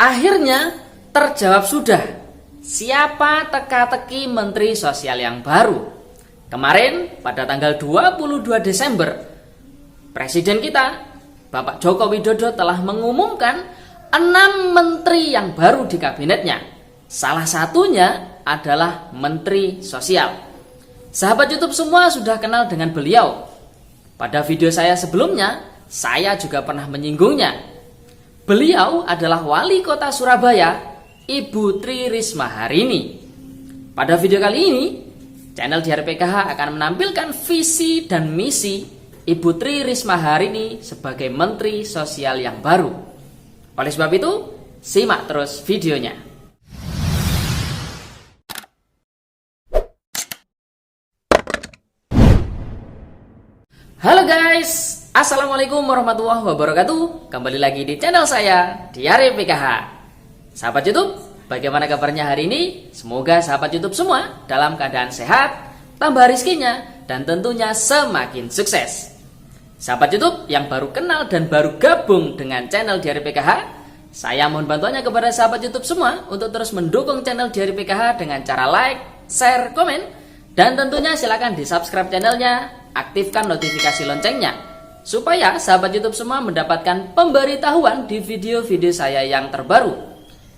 Akhirnya terjawab sudah, siapa teka-teki Menteri Sosial yang baru. Kemarin pada tanggal 22 Desember, Presiden kita, Bapak Joko Widodo telah mengumumkan 6 menteri yang baru di kabinetnya. Salah satunya adalah Menteri Sosial. Sahabat YouTube semua sudah kenal dengan beliau. Pada video saya sebelumnya, saya juga pernah menyinggungnya. Beliau adalah Wali Kota Surabaya, Ibu Tri Risma hari ini. Pada video kali ini, channel Diari PKH akan menampilkan visi dan misi Ibu Tri Risma hari ini sebagai Menteri Sosial yang baru. Oleh sebab itu, simak terus videonya. Halo guys, Assalamualaikum warahmatullahi wabarakatuh. Kembali lagi di channel saya, Diari PKH. Sahabat YouTube, bagaimana kabarnya hari ini? Semoga sahabat YouTube semua dalam keadaan sehat, tambah rizkinya, dan tentunya semakin sukses. Sahabat YouTube yang baru kenal dan baru gabung dengan channel Diari PKH, saya mohon bantuannya kepada sahabat YouTube semua untuk terus mendukung channel Diari PKH dengan cara like, share, komen, dan tentunya silakan di subscribe channelnya, aktifkan notifikasi loncengnya, supaya sahabat YouTube semua mendapatkan pemberitahuan di video-video saya yang terbaru.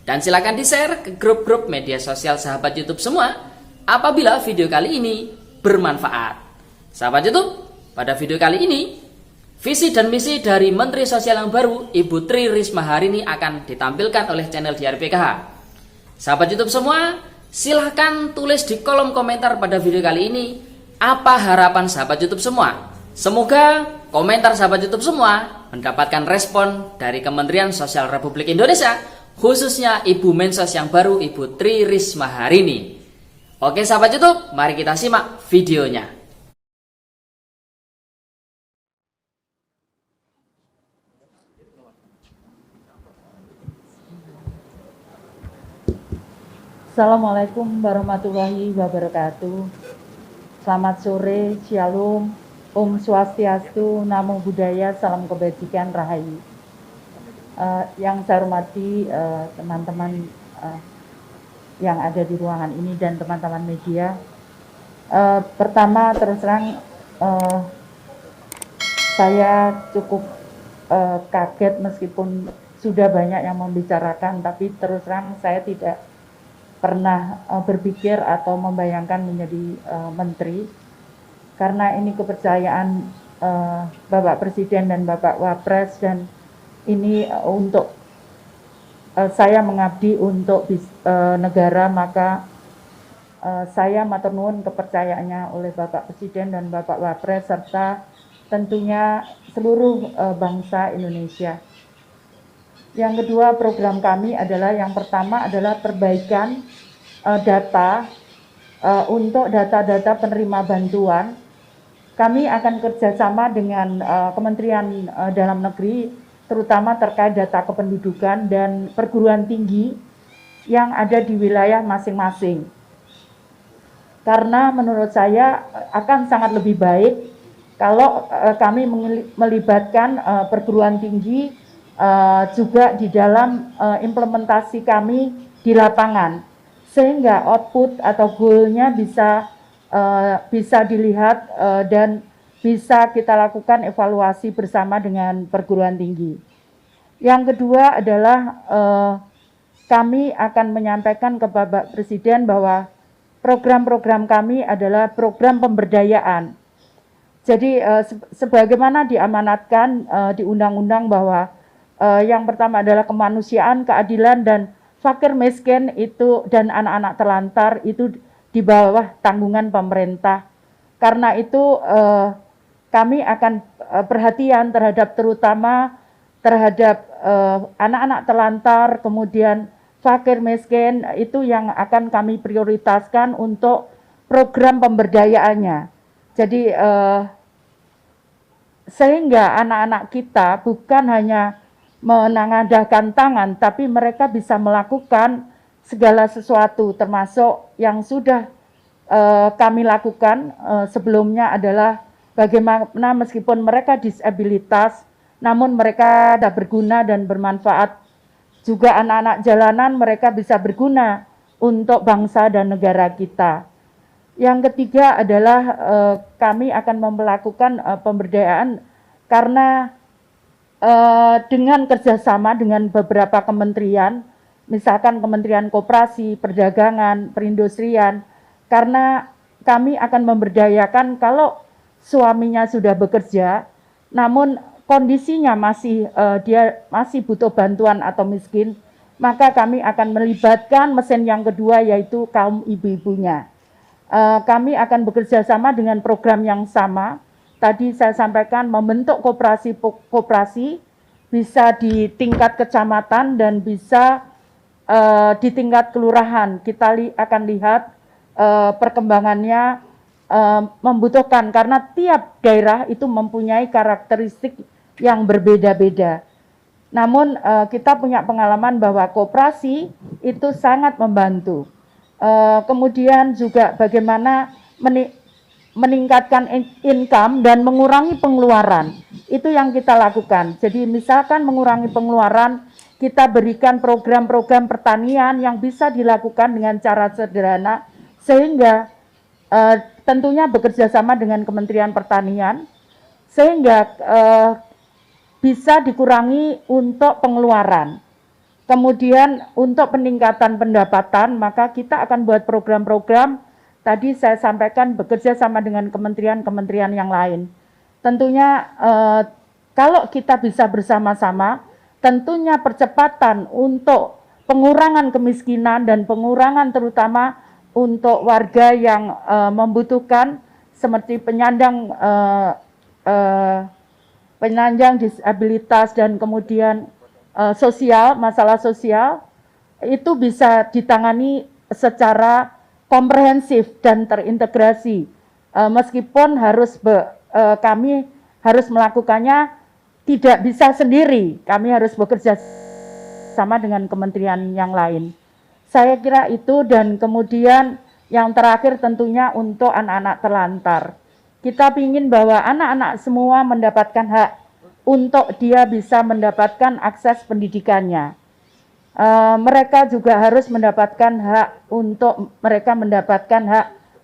Dan silakan di-share ke grup-grup media sosial sahabat YouTube semua apabila video kali ini bermanfaat. Sahabat YouTube, pada video kali ini, visi dan misi dari Menteri Sosial yang baru, Ibu Tri Risma hari ini akan ditampilkan oleh channel Diari PKH. Sahabat YouTube semua, silahkan tulis di kolom komentar pada video kali ini apa harapan sahabat YouTube semua. Semoga komentar sahabat YouTube semua mendapatkan respon dari Kementerian Sosial Republik Indonesia, khususnya Ibu Mensos yang baru, Ibu Tri Risma hari ini. Oke sahabat YouTube, mari kita simak videonya. Assalamualaikum warahmatullahi wabarakatuh. Selamat sore, Shalom, Om Swastiastu, Namo Buddhaya, Salam Kebajikan, Rahayu. Yang saya hormati teman-teman yang ada di ruangan ini dan teman-teman media. Pertama terus terang saya cukup kaget meskipun sudah banyak yang membicarakan, tapi terus terang saya tidak pernah berpikir atau membayangkan menjadi menteri, karena ini kepercayaan Bapak Presiden dan Bapak Wapres, dan ini untuk saya mengabdi untuk negara, maka saya matur nuwun kepercayaannya oleh Bapak Presiden dan Bapak Wapres serta tentunya seluruh bangsa Indonesia. Yang kedua, program kami adalah, yang pertama adalah perbaikan data untuk data-data penerima bantuan. Kami akan kerjasama dengan Kementerian Dalam Negeri, terutama terkait data kependudukan dan perguruan tinggi yang ada di wilayah masing-masing. Karena menurut saya akan sangat lebih baik kalau kami melibatkan perguruan tinggi juga di dalam implementasi kami di lapangan, sehingga output atau goalnya bisa dilihat dan bisa kita lakukan evaluasi bersama dengan perguruan tinggi. Yang kedua adalah kami akan menyampaikan ke Bapak Presiden bahwa program-program kami adalah program pemberdayaan. Jadi sebagaimana diamanatkan di undang-undang bahwa yang pertama adalah kemanusiaan, keadilan, dan fakir miskin itu dan anak-anak terlantar itu di bawah tanggungan pemerintah. Karena itu kami akan perhatian terutama terhadap anak-anak terlantar, kemudian fakir miskin, itu yang akan kami prioritaskan untuk program pemberdayaannya. Jadi sehingga anak-anak kita bukan hanya menengadahkan tangan, tapi mereka bisa melakukan segala sesuatu, termasuk yang sudah kami lakukan sebelumnya adalah bagaimana meskipun mereka disabilitas, namun mereka sudah berguna dan bermanfaat juga anak-anak jalanan mereka bisa berguna untuk bangsa dan negara kita. Yang ketiga adalah kami akan melakukan pemberdayaan karena dengan kerjasama dengan beberapa kementerian, misalkan Kementerian Koperasi, Perdagangan, Perindustrian, karena kami akan memberdayakan kalau suaminya sudah bekerja, namun kondisinya dia masih butuh bantuan atau miskin, maka kami akan melibatkan mesin yang kedua yaitu kaum ibu-ibunya. Kami akan bekerja sama dengan program yang sama. Tadi saya sampaikan membentuk koperasi bisa di tingkat kecamatan dan bisa di tingkat kelurahan. Kita akan lihat perkembangannya membutuhkan karena tiap daerah itu mempunyai karakteristik yang berbeda-beda. Namun kita punya pengalaman bahwa koperasi itu sangat membantu. Kemudian juga bagaimana meningkatkan income dan mengurangi pengeluaran. Itu yang kita lakukan. Jadi misalkan mengurangi pengeluaran, kita berikan program-program pertanian yang bisa dilakukan dengan cara sederhana, sehingga tentunya bekerja sama dengan Kementerian Pertanian, sehingga bisa dikurangi untuk pengeluaran. Kemudian untuk peningkatan pendapatan, maka kita akan buat program-program, tadi saya sampaikan bekerja sama dengan kementerian-kementerian yang lain. Tentunya kalau kita bisa bersama-sama, tentunya percepatan untuk pengurangan kemiskinan dan pengurangan terutama untuk warga yang membutuhkan seperti penyandang disabilitas dan kemudian sosial, masalah sosial, itu bisa ditangani secara komprehensif dan terintegrasi. Meskipun kami harus melakukannya tidak bisa sendiri, kami harus bekerja sama dengan kementerian yang lain. Saya kira itu, dan kemudian yang terakhir tentunya untuk anak-anak terlantar. Kita ingin bahwa anak-anak semua mendapatkan hak untuk dia bisa mendapatkan akses pendidikannya. Mereka juga harus mendapatkan hak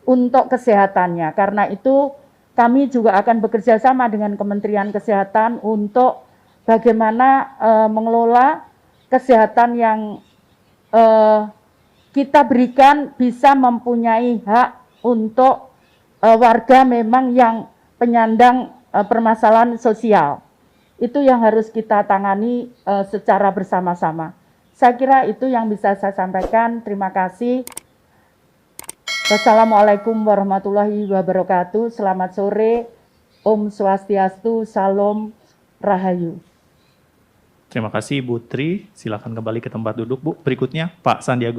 untuk kesehatannya. Karena itu kami juga akan bekerja sama dengan Kementerian Kesehatan untuk bagaimana mengelola kesehatan yang kita berikan bisa mempunyai hak untuk warga memang yang penyandang permasalahan sosial. Itu yang harus kita tangani secara bersama-sama. Saya kira itu yang bisa saya sampaikan. Terima kasih. Wassalamualaikum warahmatullahi wabarakatuh. Selamat sore. Om Swastiastu. Salam Rahayu. Terima kasih Bu Tri. Silakan kembali ke tempat duduk Bu. Berikutnya Pak Sandiaga.